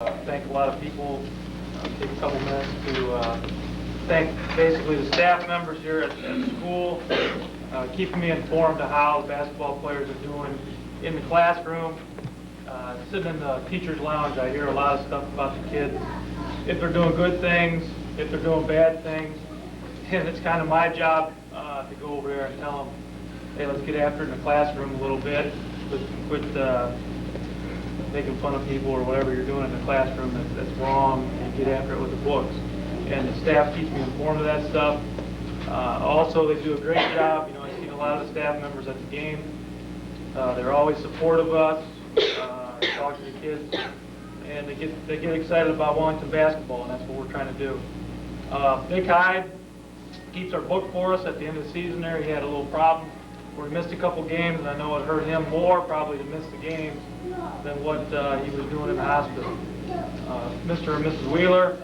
Thank a lot of people. Take a couple minutes to thank basically the staff members here at school, keeping me informed of how the basketball players are doing in the classroom. Sitting in the teacher's lounge, I hear a lot of stuff about the kids, if they're doing good things, if they're doing bad things, and it's kind of my job to go over there and tell them, hey, let's get after it in the classroom a little bit, quit making fun of people or whatever you're doing in the classroom that's wrong, and get after it with the books. And the staff keeps me informed of that stuff. Also, they do a great job. You know, I see a lot of the staff members at the game. They're always supportive of us, talk to the kids, and they get excited about Wellington basketball, and that's what we're trying to do. Nick Hyde keeps our book for us at the end of the season there. He had a little problem where he missed a couple games, and I know it hurt him more probably to miss the games than what he was doing in the hospital. Mr. and Mrs. Wheeler.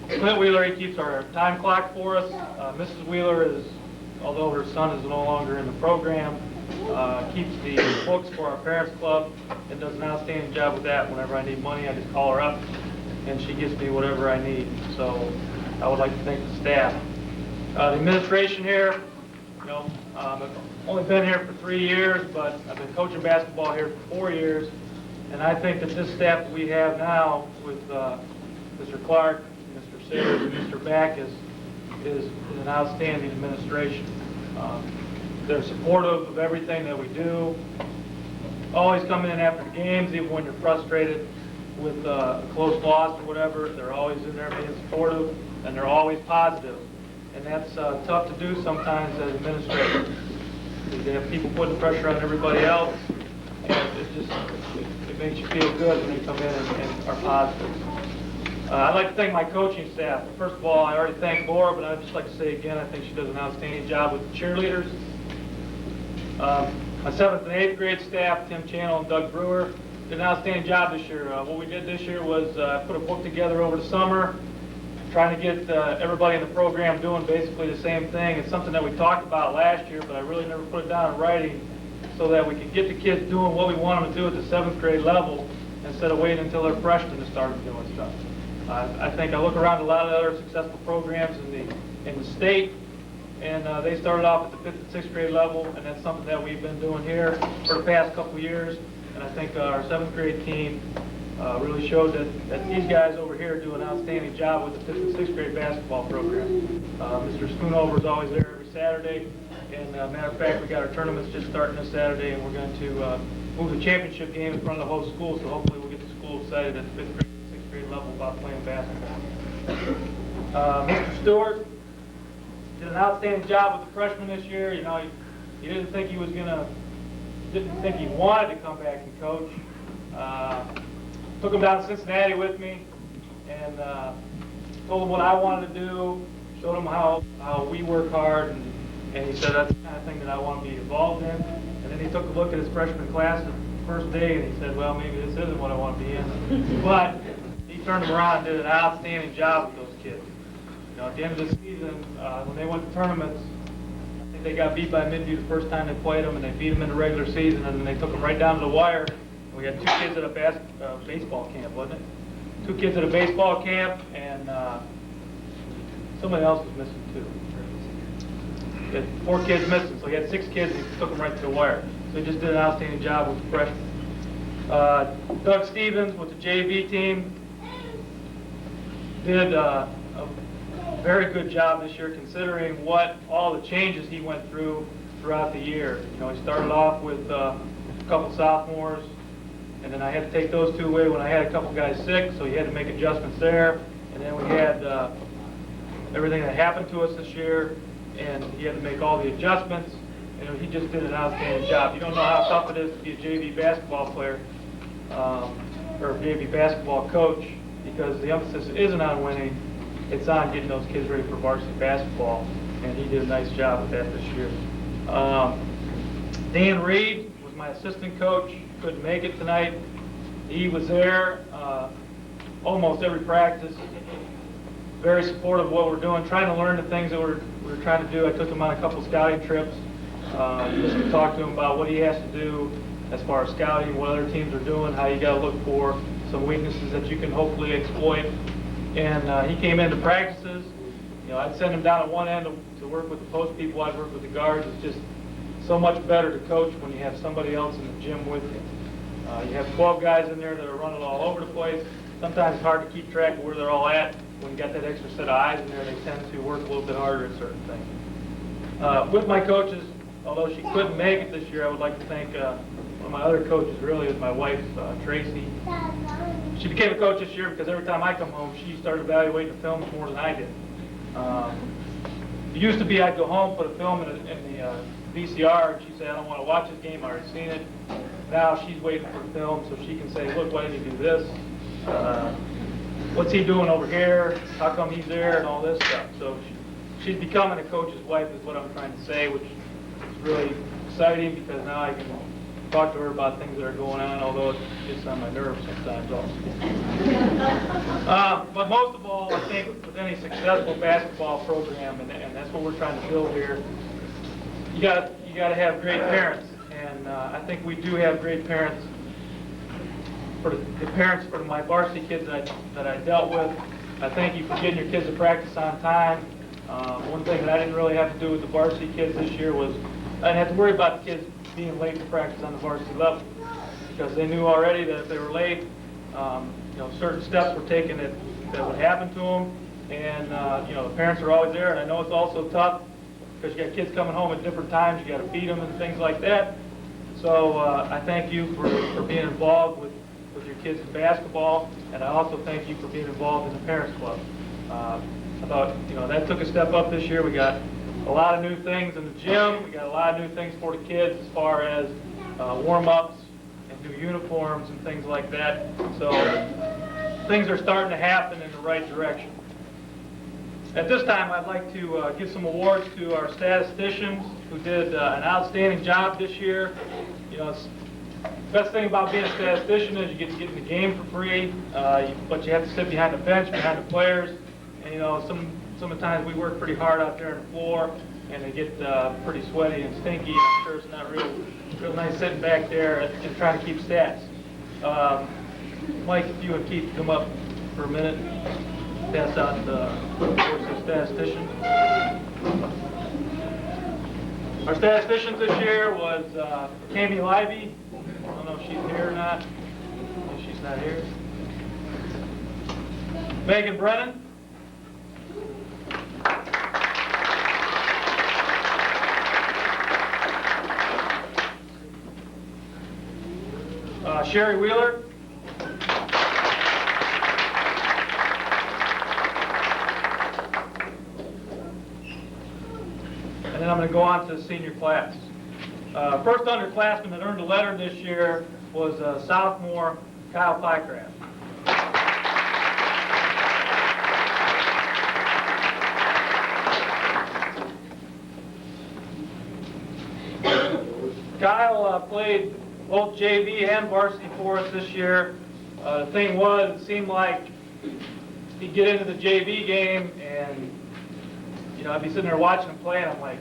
Clint Wheeler, he keeps our time clock for us. Mrs. Wheeler is, although her son is no longer in the program, keeps the books for our parents club and does an outstanding job with that. Whenever I need money, I just call her up and she gives me whatever I need. So I would like to thank the staff. The administration here, you know, I've only been here for 3 years, but I've been coaching basketball here for 4 years, and I think that this staff that we have now with Mr. Clark, Mr. Sayers, and Mr. Back is an outstanding administration. They're supportive of everything that we do, always coming in after the games, even when you're frustrated with a close loss or whatever. They're always in there being supportive, and they're always positive. And that's tough to do sometimes as administrators. They have people putting pressure on everybody else, and it makes you feel good when they come in and are positive. I'd like to thank my coaching staff. First of all, I already thanked Laura, but I'd just like to say again, I think she does an outstanding job with the cheerleaders. My 7th and 8th grade staff, Tim Channel and Doug Brewer, did an outstanding job this year. What we did this year was put a book together over the summer, trying to get everybody in the program doing basically the same thing. It's something that we talked about last year, but I really never put it down in writing so that we could get the kids doing what we want them to do at the 7th grade level instead of waiting until they're freshmen to start doing stuff. I think I look around a lot of other successful programs in the state, and they started off at the 5th and 6th grade level, and that's something that we've been doing here for the past couple of years. And I think our 7th grade team really showed that these guys over here do an outstanding job with the 5th and 6th grade basketball program. Mr. Schoonover is always there every Saturday, and matter of fact, we got our tournaments just starting this Saturday, and we're going to move the championship game in front of the whole school, so hopefully we'll get the school excited at the 5th grade and 6th grade level about playing basketball. Mr. Stewart did an outstanding job with the freshmen this year. You know, he didn't think he wanted to come back and coach. Took him down to Cincinnati with me and told him what I wanted to do, showed him how we work hard, and he said that's the kind of thing that I want to be involved in. And then he took a look at his freshman class the first day and he said, well, maybe this isn't what I want to be in. But he turned them around and did an outstanding job with those kids. You know, at the end of the season, when they went to tournaments, I think they got beat by Midview the first time they played them, and they beat them in the regular season, and then they took them right down to the wire. We had 2 kids at a baseball camp, wasn't it? 2 kids at a baseball camp, and somebody else was missing too. He had 4 kids missing, so he had 6 kids, and he took them right to the wire. So he just did an outstanding job with the freshmen. Doug Stevens with the JV team did a very good job this year, considering what all the changes he went throughout the year. You know, he started off with a couple sophomores, and then I had to take those 2 away when I had a couple guys sick, so he had to make adjustments there. And then we had everything that happened to us this year, and he had to make all the adjustments. And he just did an outstanding job. You don't know how tough it is to be a JV basketball player or a JV basketball coach, because the emphasis isn't on winning, it's on getting those kids ready for varsity basketball, and he did a nice job with that this year. Dan Reed was my assistant coach. Couldn't make it tonight. He was there almost every practice, very supportive of what we're doing, trying to learn the things that we're trying to do. I took him on a couple scouting trips, just to talk to him about what he has to do as far as scouting, what other teams are doing, how you got to look for some weaknesses that you can hopefully exploit. And he came into practices. You know, I'd send him down at one end to work with the post people. I'd work with the guards. It's just so much better to coach when you have somebody else in the gym with you. You have 12 guys in there that are running all over the place. Sometimes it's hard to keep track of where they're all at. When you got that extra set of eyes in there, they tend to work a little bit harder at certain things. With my coaches, although she couldn't make it this year, I would like to thank one of my other coaches, really, is my wife, Tracy. She became a coach this year because every time I come home, she started evaluating the films more than I did. It used to be I'd go home, put a film in the VCR, and she'd say, I don't want to watch this game, I already seen it. Now she's waiting for the film so she can say, look, why didn't you do this? What's he doing over here? How come he's there? And all this stuff. So she's becoming a coach's wife is what I'm trying to say, which is really exciting because now I can talk to her about things that are going on, although it gets on my nerves sometimes also. But most of all, I think with any successful basketball program, and that's what we're trying to build here, you got to have great parents. And I think we do have great parents. For the parents for my varsity kids that I dealt with, I thank you for getting your kids to practice on time. One thing that I didn't really have to do with the varsity kids this year was I didn't have to worry about the kids being late to practice on the varsity level because they knew already that if they were late, certain steps were taken that would happen to them. And the parents are always there. And I know it's also tough because you got kids coming home at different times. You got to feed them and things like that. So I thank you for being involved with your kids in basketball, and I also thank you for being involved in the Parents Club. I thought, that took a step up this year. We got a lot of new things in the gym. We got a lot of new things for the kids as far as warm-ups and new uniforms and things like that. So things are starting to happen in the right direction. At this time, I'd like to give some awards to our statisticians who did an outstanding job this year. Best thing about being a statistician is you get to get in the game for free, but you have to sit behind the bench, behind the players. And some of the times we work pretty hard out there on the floor, and they get pretty sweaty and stinky. I'm sure it's not real nice sitting back there and trying to keep stats. Mike, if you and Keith come up for a minute, pass out the awards to statistician. Our statisticians this year was Tammy Livey. I don't know if she's here or not. If she's not here. Megan Brennan. Sherry Wheeler. And then I'm going to go on to the senior class. First underclassman that earned a letter this year was sophomore Kyle Pycraft. Kyle played both JV and varsity for us this year. The thing was, it seemed like he'd get into the JV game and I'd be sitting there watching him play and I'm like,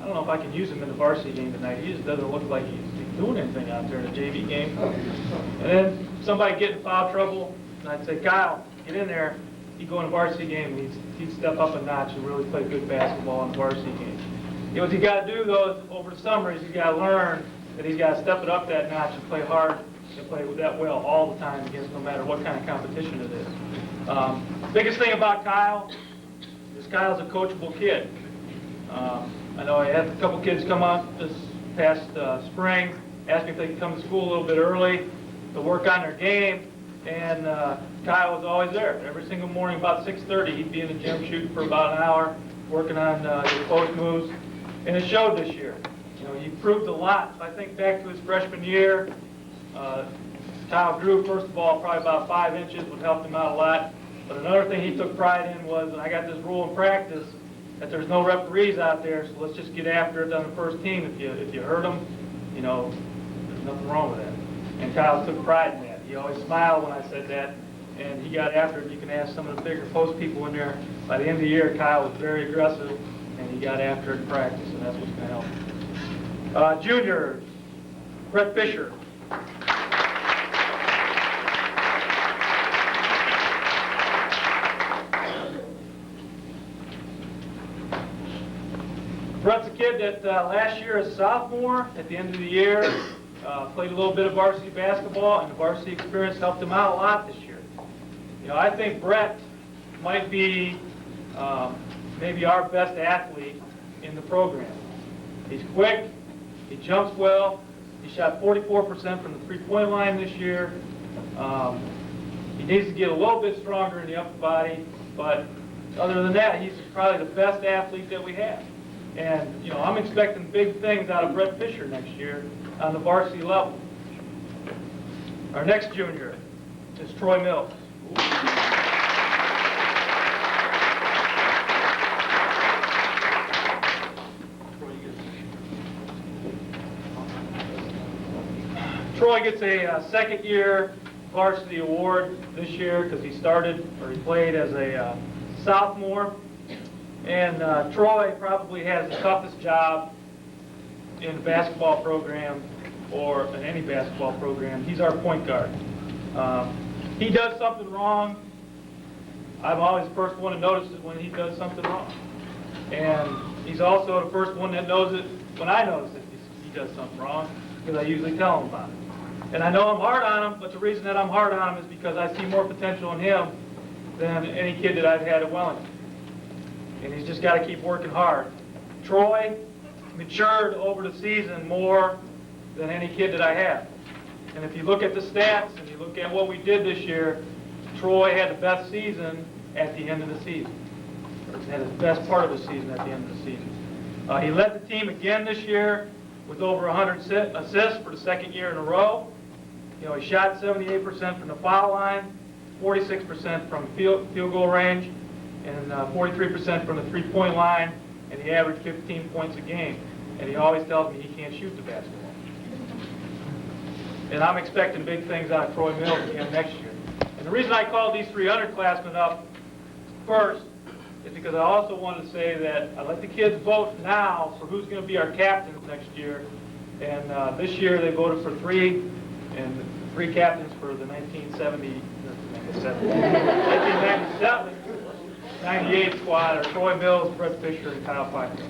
I don't know if I can use him in the varsity game tonight. He just doesn't look like he's doing anything out there in a JV game. And then somebody get in foul trouble, and I'd say, Kyle, get in there. He'd go in a varsity game, and he'd step up a notch and really play good basketball in the varsity game. What he's got to do, though, is over the summer, is he's got to learn that he's got to step it up that notch and play hard and play that well all the time against no matter what kind of competition it is. Biggest thing about Kyle is Kyle's a coachable kid. I know I had a couple kids come up this past spring, asked me if they could come to school a little bit early to work on their game, and Kyle was always there. Every single morning about 6:30, he'd be in the gym shooting for about an hour, working on his post moves, and it showed this year. He improved a lot. If I think back to his freshman year, Kyle grew, first of all, probably about 5 inches, which helped him out a lot. But another thing he took pride in was, and I got this rule in practice, that there's no referees out there, so let's just get after it on the first team. If you hurt them, there's nothing wrong with that. And Kyle took pride in that. He always smiled when I said that, and he got after it. You can ask some of the bigger post people in there. By the end of the year, Kyle was very aggressive, and he got after it in practice, and that's what's going to help. Juniors, Brett Fisher. Brett's a kid that last year as a sophomore, at the end of the year, played a little bit of varsity basketball, and the varsity experience helped him out a lot this year. You know, I think Brett might be maybe our best athlete in the program. He's quick, he jumps well, he shot 44% from the three-point line this year. He needs to get a little bit stronger in the upper body, but other than that, he's probably the best athlete that we have. And, you know, I'm expecting big things out of Brett Fisher next year on the varsity level. Our next junior is Troy Mills. Troy gets a second-year varsity award this year because he played as a sophomore. And Troy probably has the toughest job in the basketball program or in any basketball program. He's our point guard. He does something wrong. I'm always the first one to notice it when he does something wrong. And he's also the first one that knows it when I notice it he does something wrong, because I usually tell him about it. And I know I'm hard on him, but the reason that I'm hard on him is because I see more potential in him than any kid that I've had at Wellington. And he's just got to keep working hard. Troy matured over the season more than any kid that I have. And if you look at the stats and you look at what we did this year, Troy had the best season at the end of the season. Or had his best part of the season at the end of the season. He led the team again this year with over 100 assists for the second year in a row. You know, he shot 78% from the foul line, 46% from field goal range, and 43% from the three-point line, and he averaged 15 points a game. And he always tells me he can't shoot the basketball. And I'm expecting big things out of Troy Mills again next year. And the reason I called these three underclassmen up first is because I also wanted to say that I let the kids vote now for who's going to be our captains next year. And this year they voted for three captains for the 1997, 98 squad are Troy Mills, Brett Fisher, and Kyle Pfeiffer.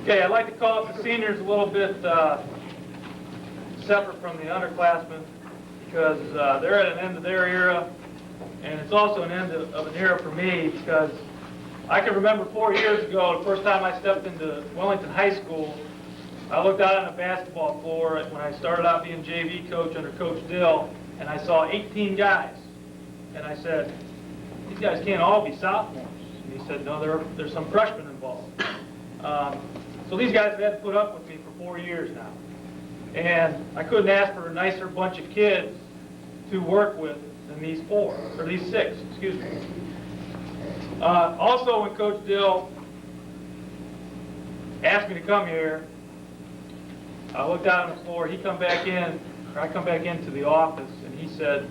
Okay, I'd like to call up the seniors a little bit separate from the underclassmen because they're at an end of their era, and it's also an end of an era for me because I can remember 4 years ago, the first time I stepped into Wellington High School, I looked out on the basketball floor when I started out being JV coach under Coach Dill, and I saw 18 guys. And I said, these guys can't all be sophomores. And he said, no, there's some freshmen involved. So these guys have had to put up with me for 4 years now. And I couldn't ask for a nicer bunch of kids to work with than these six, excuse me. Also, when Coach Dill asked me to come here, I looked out on the floor, I come back into the office, and he said,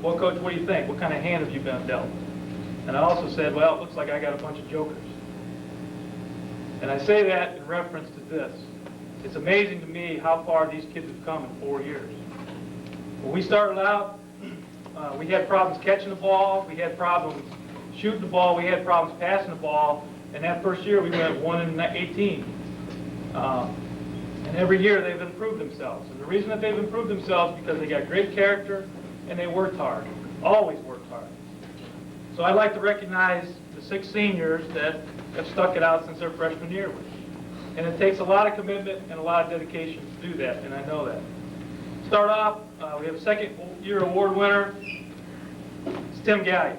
well, Coach, what do you think? What kind of hand have you been dealt? And I also said, well, it looks like I got a bunch of jokers. And I say that in reference to this. It's amazing to me how far these kids have come in 4 years. When we started out, we had problems catching the ball, we had problems shooting the ball, we had problems passing the ball, and that first year we went 1-18. And every year they've improved themselves. And the reason that they've improved themselves is because they got great character and they worked hard, always worked hard. So I'd like to recognize the 6 seniors that have stuck it out since their freshman year with me. And it takes a lot of commitment and a lot of dedication to do that, and I know that. Start off, we have a second-year award winner. It's Tim Galleon.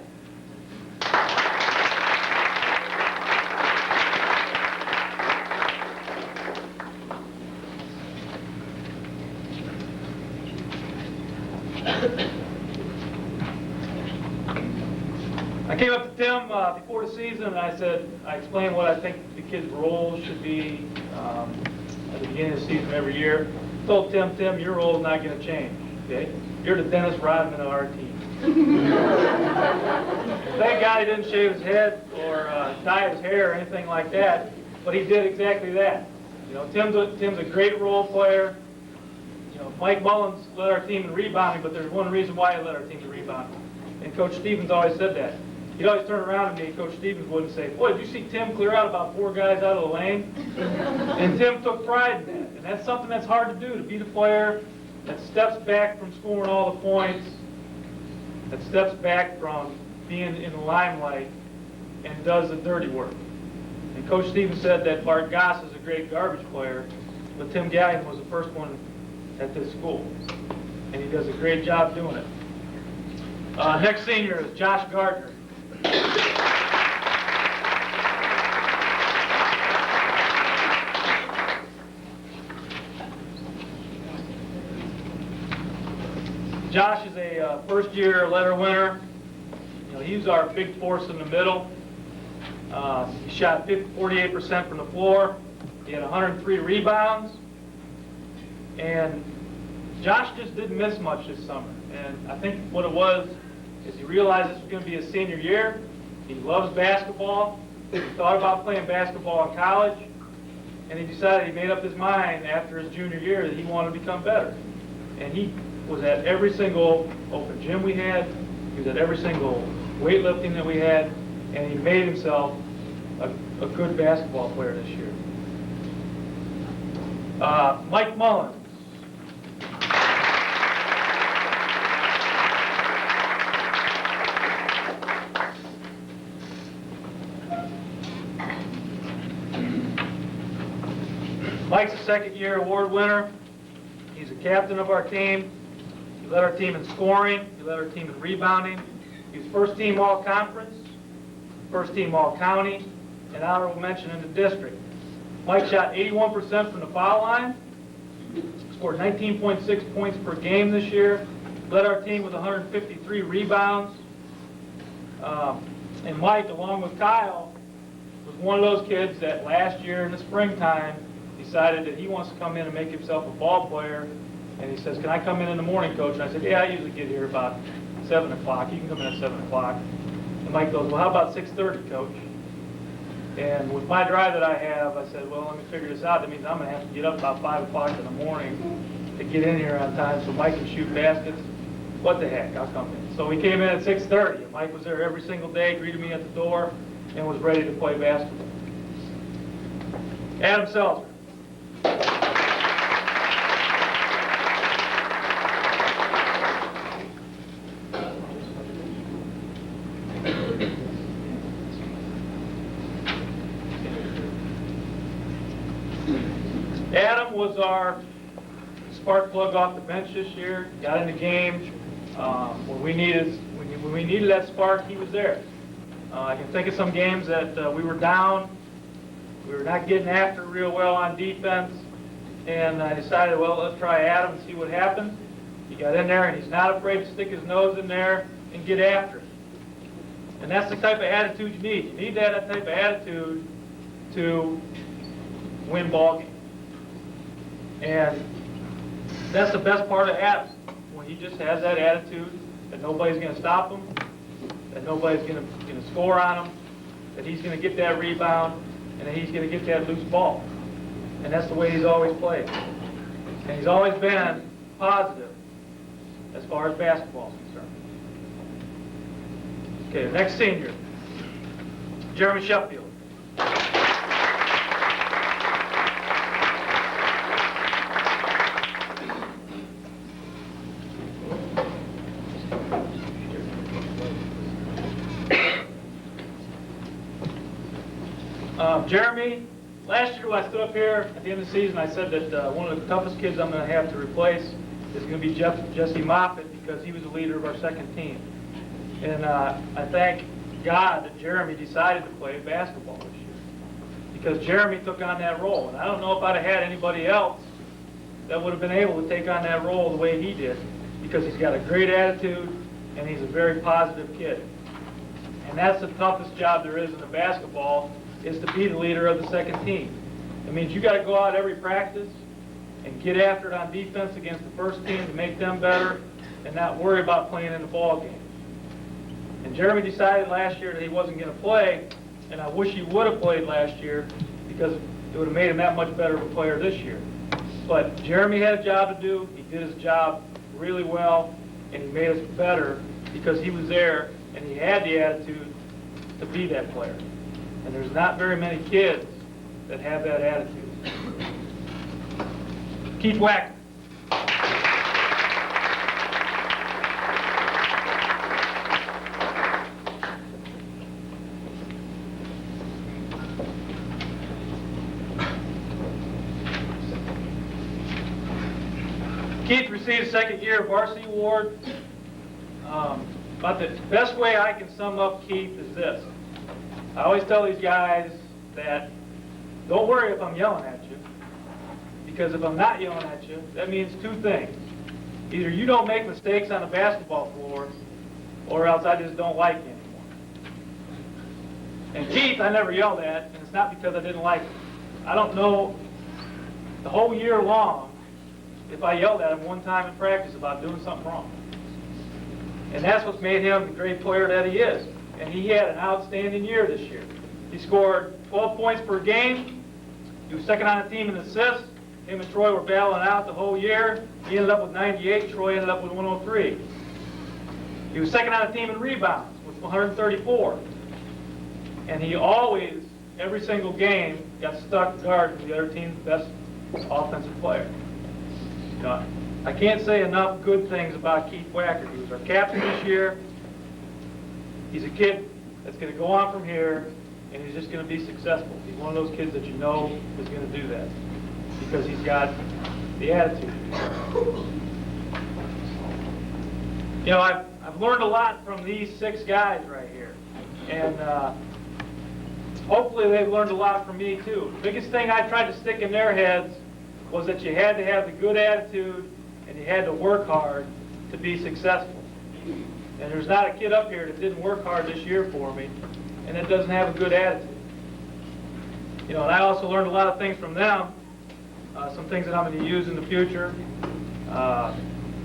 I came up to Tim before the season and I explained what I think the kids' roles should be at the beginning of the season every year. I told Tim, your role is not going to change, okay? You're the Dennis Rodman of our team. Thank God he didn't shave his head or dye his hair or anything like that, but he did exactly that. You know, Tim's a great role player. You Mike Mullins led our team in rebounding, but there's one reason why he led our team in rebounding. And Coach Stevens always said that. He'd always turn around to me, Coach Stevens would, and say, "Boy, did you see Tim clear out about 4 guys out of the lane?" And Tim took pride in that. And that's something that's hard to do, to be the player that steps back from scoring all the points, that steps back from being in the limelight and does the dirty work. And Coach Stevens said that Bart Goss is a great garbage player, but Tim Galleon was the first one at this school. And he does a great job doing it. Next senior is Josh Gardner. Josh is a first-year letter winner. He was our big force in the middle. He shot 48% from the floor. He had 103 rebounds. And Josh just didn't miss much this summer. And I think what it was is he realized this was going to be his senior year. He loves basketball. He thought about playing basketball in college. And he decided, he made up his mind after his junior year that he wanted to become better. And he was at every single open gym we had. He was at every single weightlifting that we had. And he made himself a good basketball player this year. Mike Mullen. Mike's a second-year award winner. He's a captain of our team. He led our team in scoring. He led our team in rebounding. He was first-team all-conference, first-team all-county, and honorable mention in the district. Mike shot 81% from the foul line, scored 19.6 points per game this year, led our team with 153 rebounds. And Mike, along with Kyle, was one of those kids that last year in the springtime decided that he wants to come in and make himself a ball player. And he says, "Can I come in the morning, Coach?" And I said, "Yeah, I usually get here about 7 o'clock. You can come in at 7 o'clock. And Mike goes, "Well, how about 6:30, Coach?" And with my drive that I have, I said, "Well, let me figure this out. That means I'm going to have to get up about 5 o'clock in the morning to get in here on time so Mike can shoot baskets. What the heck, I'll come in." So we came in at 6:30. Mike was there every single day, greeted me at the door, and was ready to play basketball. Adam Seltzer. Adam was our spark plug off the bench this year. Got in the game when we needed that spark. He was there. I can think of some games that we were down. We were not getting after it real well on defense, and I decided, well, let's try Adam and see what happens. He got in there, and he's not afraid to stick his nose in there and get after it. And that's the type of attitude you need. You need that type of attitude to win ball games. And that's the best part of Adam, when he just has that attitude that nobody's going to stop him, that nobody's going to score on him, that he's going to get that rebound, and that he's going to get that loose ball. And that's the way he's always played. And he's always been positive as far as basketball is concerned. Okay, the next senior, Jeremy Sheffield. Jeremy, last year when I stood up here at the end of the season, I said that one of the toughest kids I'm going to have to replace is going to be Jesse Moffitt, because he was the leader of our second team. And I thank God that Jeremy decided to play basketball this year, because Jeremy took on that role. And I don't know if I'd have had anybody else that would have been able to take on that role the way he did, because he's got a great attitude and he's a very positive kid. And that's the toughest job there is in the basketball, is to be the leader of the second team. It means you got to go out every practice and get after it on defense against the first team to make them better, and not worry about playing in the ball game. And Jeremy decided last year that he wasn't going to play, and I wish he would have played last year, because it would have made him that much better of a player this year. But Jeremy had a job to do. He did his job really well, and he made us better because he was there and he had the attitude to be that player. And there's not very many kids that have that attitude. Keith Wacker. Keith received a second-year varsity award. But the best way I can sum up Keith is this. I always tell these guys that don't worry if I'm yelling at you, because if I'm not yelling at you, that means two things. Either you don't make mistakes on the basketball floor, or else I just don't like you anymore. And Keith, I never yelled at, and it's not because I didn't like him. I don't know the whole year long if I yelled at him one time in practice about doing something wrong. And that's what's made him the great player that he is. And he had an outstanding year this year. He scored 12 points per game. He was second on the team in assists. Him and Troy were battling out the whole year. He ended up with 98. Troy ended up with 103. He was second on the team in rebounds with 134. And he always, every single game, got stuck guarding the other team's best offensive player. You know, I can't say enough good things about Keith Wacker. He was our captain this year. He's a kid that's going to go on from here, and he's just going to be successful. He's one of those kids that you know is going to do that because he's got the attitude. You know, I've learned a lot from these 6 guys right here, and hopefully they've learned a lot from me too. The biggest thing I tried to stick in their heads was that you had to have the good attitude and you had to work hard to be successful. And there's not a kid up here that didn't work hard this year for me and that doesn't have a good attitude. You know, and I also learned a lot of things from them, some things that I'm going to use in the future,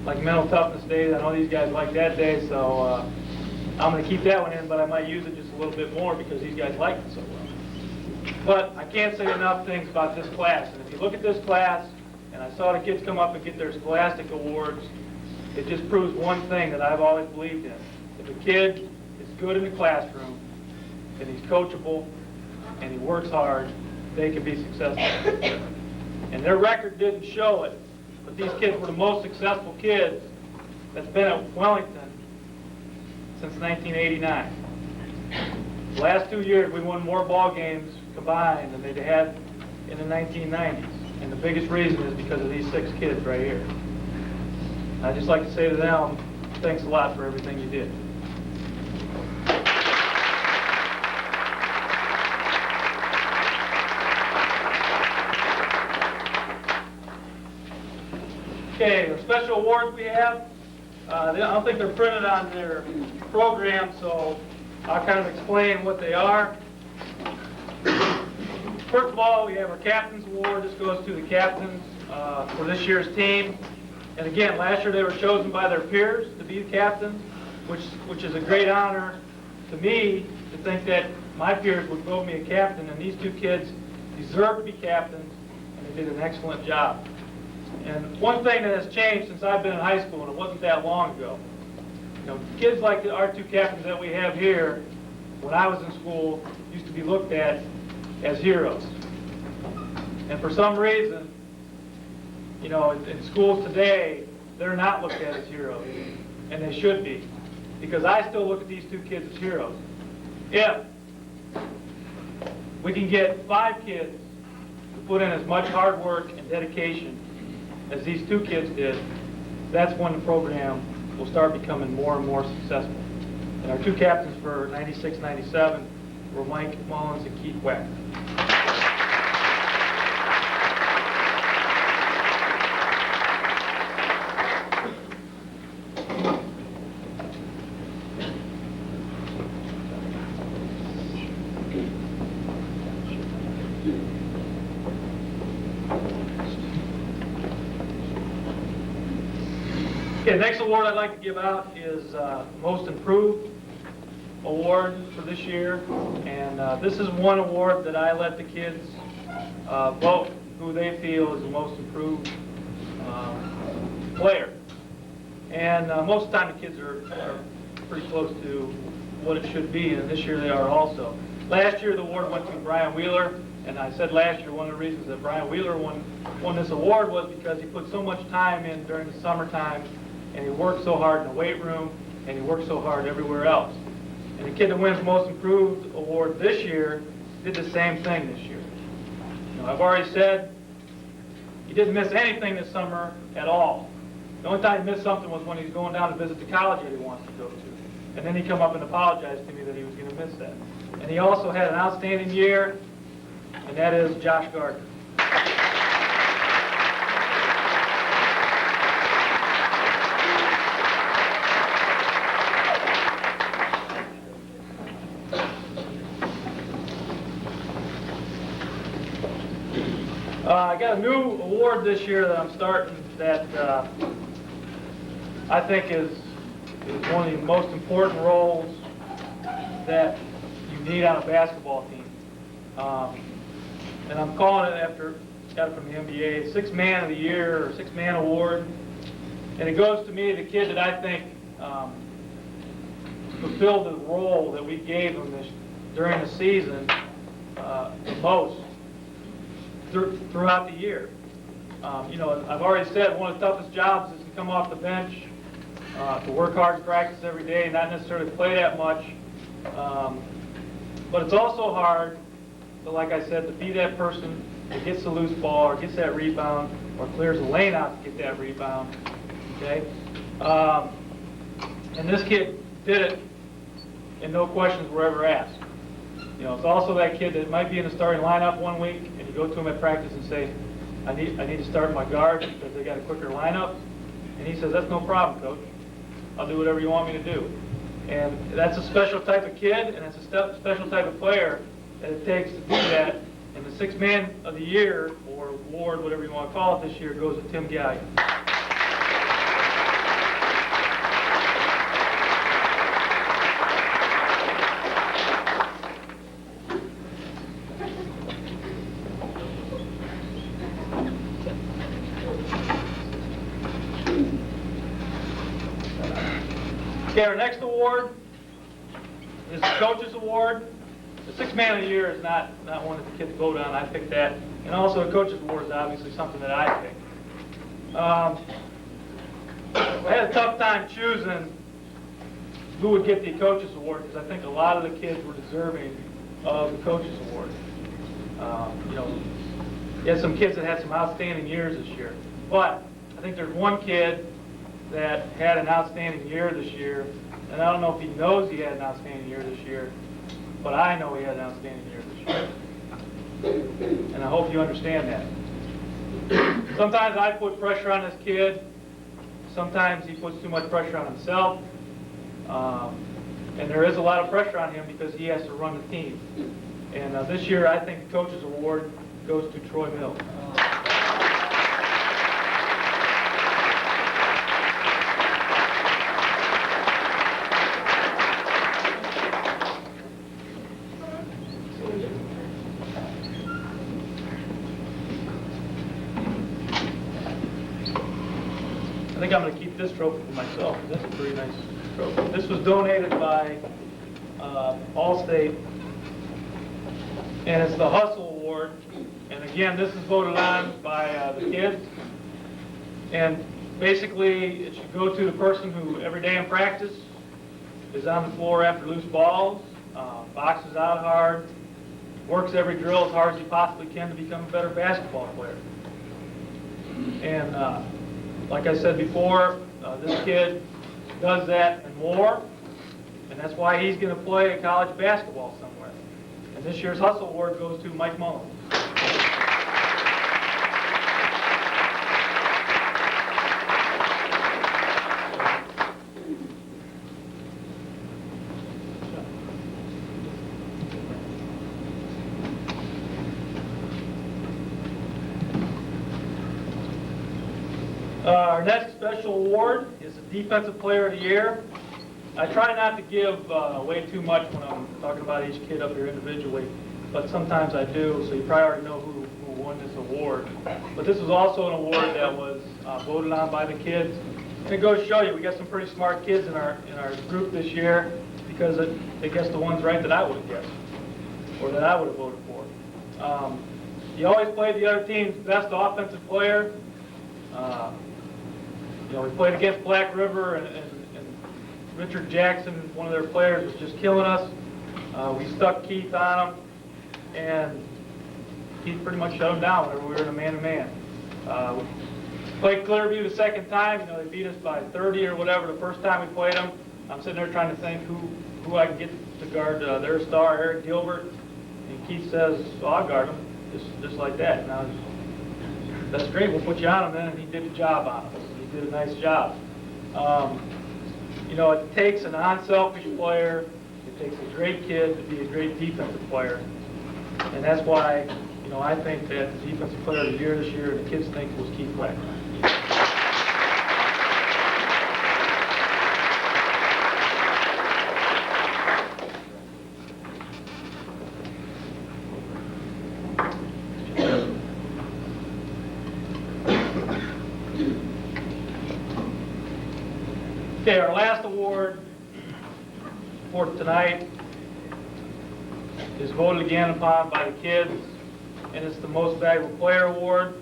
like mental toughness days. I know these guys like that day, so I'm going to keep that one in, but I might use it just a little bit more because these guys like it so well. But I can't say enough things about this class. And if you look at this class, and I saw the kids come up and get their scholastic awards, it just proves one thing that I've always believed in. If a kid is good in the classroom, and he's coachable, and he works hard, they can be successful. And their record didn't show it, but these kids were the most successful kids that's been at Wellington since 1989. The last 2 years, we won more ball games combined than they'd had in the 1990s. And the biggest reason is because of these 6 kids right here. I'd just like to say to them, thanks a lot for everything you did. Okay, the special awards we have, I don't think they're printed on their program, so I'll kind of explain what they are. First of all, we have our Captain's Award. This goes to the captains for this year's team. And again, last year they were chosen by their peers to be the captains, which is a great honor to me to think that my peers would vote me a captain, and these 2 kids deserve to be captains, and they did an excellent job. And one thing that has changed since I've been in high school, and it wasn't that long ago, you know, kids like our 2 captains that we have here, when I was in school, used to be looked at as heroes. And for some reason, you know, in schools today, they're not looked at as heroes, and they should be, because I still look at these 2 kids as heroes. If we can get 5 kids to put in as much hard work and dedication as these 2 kids did, that's when the program will start becoming more and more successful. And our 2 captains for 96-97 were Mike Mullen and Keith Wacker. Okay, the next award I'd like to give out is Most Improved Award for this year. And this is one award that I let the kids vote who they feel is the most improved player. And most of the time the kids are pretty close to what it should be, and this year they are also. Last year the award went to Brian Wheeler, and I said last year one of the reasons that Brian Wheeler won this award was because he put so much time in during the summertime, and he worked so hard in the weight room, and he worked so hard everywhere else. And the kid that wins Most Improved award this year did the same thing this year. You know, I've already said he didn't miss anything this summer at all. The only time he missed something was when he was going down to visit the college that he wants to go to. And then he come up and apologized to me that he was going to miss that. And he also had an outstanding year, and that is Josh Gardner. I got a new award this year that I'm starting that I think is one of the most important roles that you need on a basketball team. And I'm calling it after, got it from the NBA, Sixth Man of the Year or Sixth Man Award. And it goes to me, the kid that I think fulfilled the role that we gave him during the season the most throughout the year. You know, I've already said one of the toughest jobs is to come off the bench, to work hard in practice every day, not necessarily play that much. But it's also hard, to, like I said, to be that person that gets the loose ball or gets that rebound or clears the lane out to get that rebound. Okay? And this kid did it, and no questions were ever asked. You know, it's also that kid that might be in the starting lineup one week, and you go to him at practice and say, I need to start my guard because they got a quicker lineup. And he says, that's no problem, Coach. I'll do whatever you want me to do. And that's a special type of kid, and it's a special type of player that it takes to do that. And the Sixth Man of the Year, or award, whatever you want to call it this year, goes to Tim Galleon. Okay, our next award is the Coach's Award. The Sixth Man of the Year is not one that the kids vote on. I picked that. And also the Coach's Award is obviously something that I picked. I had a tough time choosing who would get the Coach's Award because I think a lot of the kids were deserving of the Coach's Award. You know, you had some kids that had some outstanding years this year. But I think there's one kid that had an outstanding year this year, and I don't know if he knows he had an outstanding year this year, but I know he had an outstanding year this year. And I hope you understand that. Sometimes I put pressure on this kid, sometimes he puts too much pressure on himself, and there is a lot of pressure on him because he has to run the team. And this year I think the Coach's Award goes to Troy Mills. I think I'm going to keep this trophy for myself. This is a pretty nice trophy. This was donated by Allstate, and it's the Hustle Award. And again, this is voted on by the kids. And basically, it should go to the person who every day in practice is on the floor after loose balls, boxes out hard, works every drill as hard as he possibly can to become a better basketball player. And like I said before, this kid does that and more, and that's why he's going to play college basketball somewhere. And this year's Hustle Award goes to Mike Mullen. Our next special award is the Defensive Player of the Year. I try not to give way too much when I'm talking about each kid up here individually, but sometimes I do, so you probably already know who won. won this award. But this was also an award that was voted on by the kids. And it goes to show you, we got some pretty smart kids in our group this year, because they guessed the ones right that I would have guessed, or that I would have voted for. You always play the other team's best offensive player. We played against Black River, and Richard Jackson, one of their players, was just killing us. We stuck Keith on him, and Keith pretty much shut him down whenever we were in a man-to-man. We played Clearview the second time. They beat us by 30 or whatever the first time we played them. I'm sitting there trying to think who I can get to guard their star, Eric Gilbert. And Keith says, "Oh, I'll guard him," just like that. And I was, "That's great, we'll put you on him then," and he did a job on him. He did a nice job. It takes an unselfish player, it takes a great kid to be a great defensive player. And that's why, I think that the defensive player of the year this year, the kids think, was Keith Wacker. Okay, our last award for tonight is voted again upon by the kids, and it's the Most Valuable Player Award.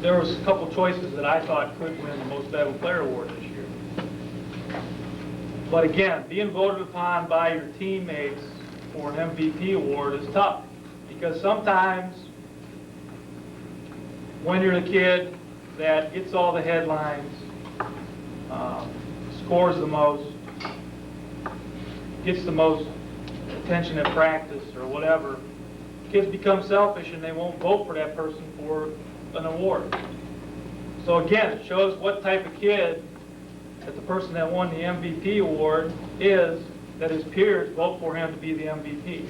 There was a couple choices that I thought could win the Most Valuable Player Award this year. But again, being voted upon by your teammates for an MVP award is tough, because sometimes when you're the kid that gets all the headlines, scores the most, gets the most attention at practice or whatever, kids become selfish and they won't vote for that person for an award. So again, it shows what type of kid that the person that won the MVP award is, that his peers vote for him to be the MVP.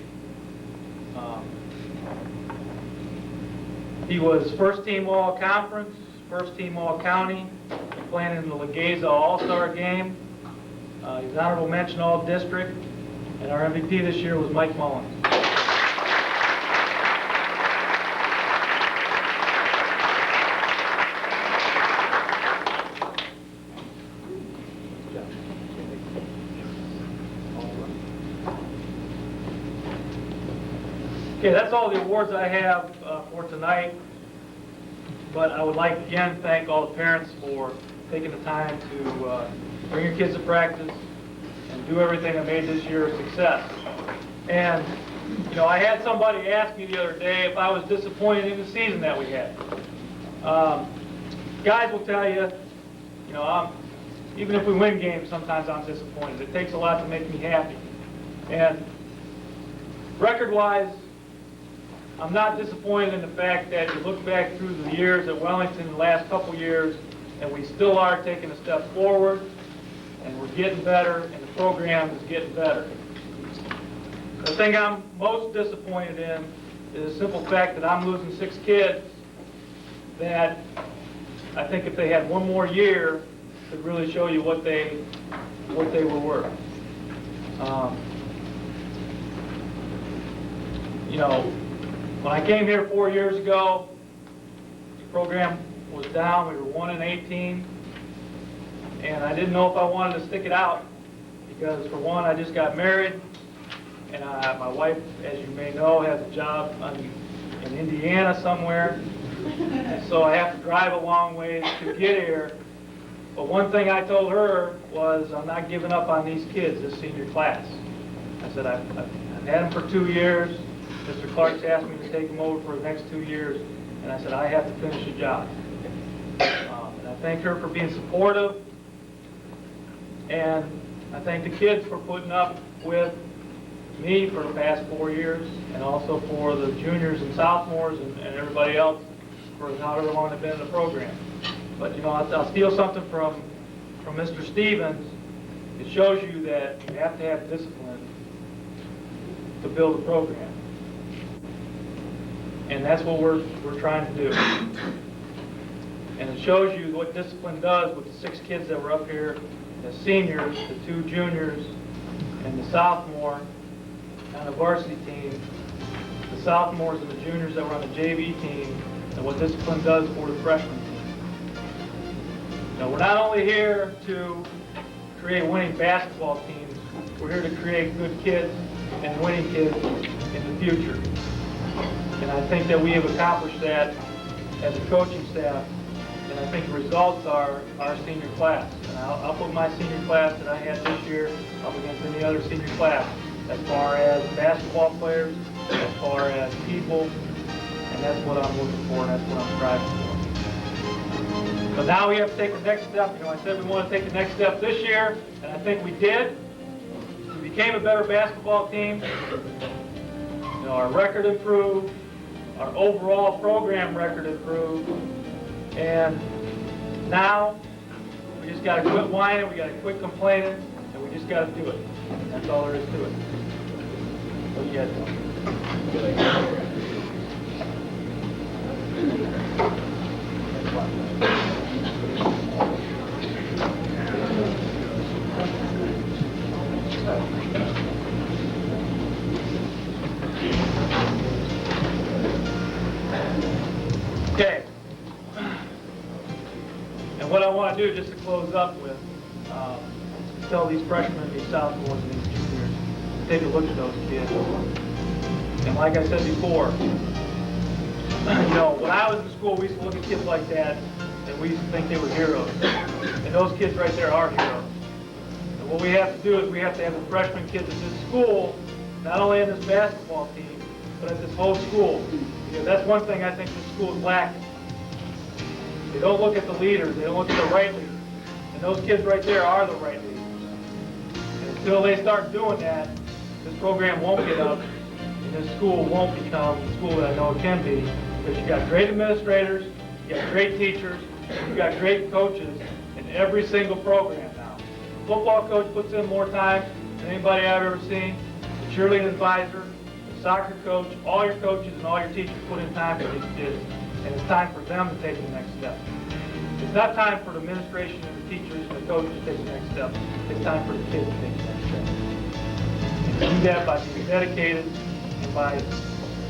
He was first team all-conference, first team all-county, playing in the Legeza All-Star game. He was honorable mention all-district, and our MVP this year was Mike Mullen. Okay, that's all the awards I have for tonight. But I would like again thank all the parents for taking the time to bring your kids to practice and do everything that made this year a success. And I had somebody ask me the other day if I was disappointed in the season that we had. Guys will tell you, even if we win games, sometimes I'm disappointed. It takes a lot to make me happy. And record-wise, I'm not disappointed in the fact that you look back through the years at Wellington, the last couple years, and we still are taking a step forward, and we're getting better, and the program is getting better. The thing I'm most disappointed in is the simple fact that I'm losing 6 kids that I think if they had one more year could really show you what they were worth. When I came here 4 years ago, the program was down. We were 1-18, and I didn't know if I wanted to stick it out because, for one, I just got married, and my wife, as you may know, has a job in Indiana somewhere, and so I have to drive a long ways to get here. But one thing I told her was, I'm not giving up on these kids, this senior class. I said, I've had them for 2 years. Mr. Clark's asked me to take them over for the next 2 years, and I said, I have to finish the job. And I thank her for being supportive, and I thank the kids for putting up with me for the past 4 years, and also for the juniors and sophomores and everybody else for however long they've been in the program. But I'll steal something from Mr. Stevens. It shows you that you have to have discipline to build a program. And that's what we're trying to do. And it shows you what discipline does with the 6 kids that were up here, the seniors, the 2 juniors, and the sophomore. on the varsity team, the sophomores and the juniors that were on the JV team, and what discipline does for the freshman team. Now, we're not only here to create winning basketball teams, we're here to create good kids and winning kids in the future. And I think that we have accomplished that as a coaching staff, and I think the results are our senior class. And I'll put my senior class that I had this year up against any other senior class as far as basketball players, as far as people, and that's what I'm looking for, and that's what I'm striving for. But now we have to take the next step. You know, I said we want to take the next step this year, and I think we did. We became a better basketball team. You know, our record improved, our overall program record improved, and now we just got to quit whining, we got to quit complaining, and we just got to do it. That's all there is to it. What do you guys think? Okay. And what I want to do, just to close up with, tell these freshmen, these sophomores, and these juniors, take a look at those kids. And like I said before, you know, when I was in school, we used to look at kids like that, and we used to think they were heroes. And those kids right there are heroes. And what we have to do is we have to have the freshman kids at this school, not only in this basketball team, but at this whole school. Because that's one thing I think this school is lacking. They don't look at the leaders, they don't look at the right leaders. And those kids right there are the right leaders. And until they start doing that, this program won't get up, and this school won't become the school that I know it can be. Because you've got great administrators, you've got great teachers, you've got great coaches in every single program now. The football coach puts in more time than anybody I've ever seen. The cheerleading advisor, the soccer coach, all your coaches and all your teachers put in time for these kids. And it's time for them to take the next step. It's not time for the administration and the teachers and the coaches to take the next step. It's time for the kids to take the next step. And to do that by being dedicated and by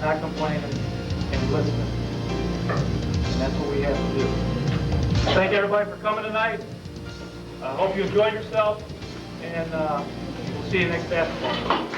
not complaining and listening. And that's what we have to do. Thank everybody for coming tonight. I hope you enjoyed yourself, and we'll see you next basketball.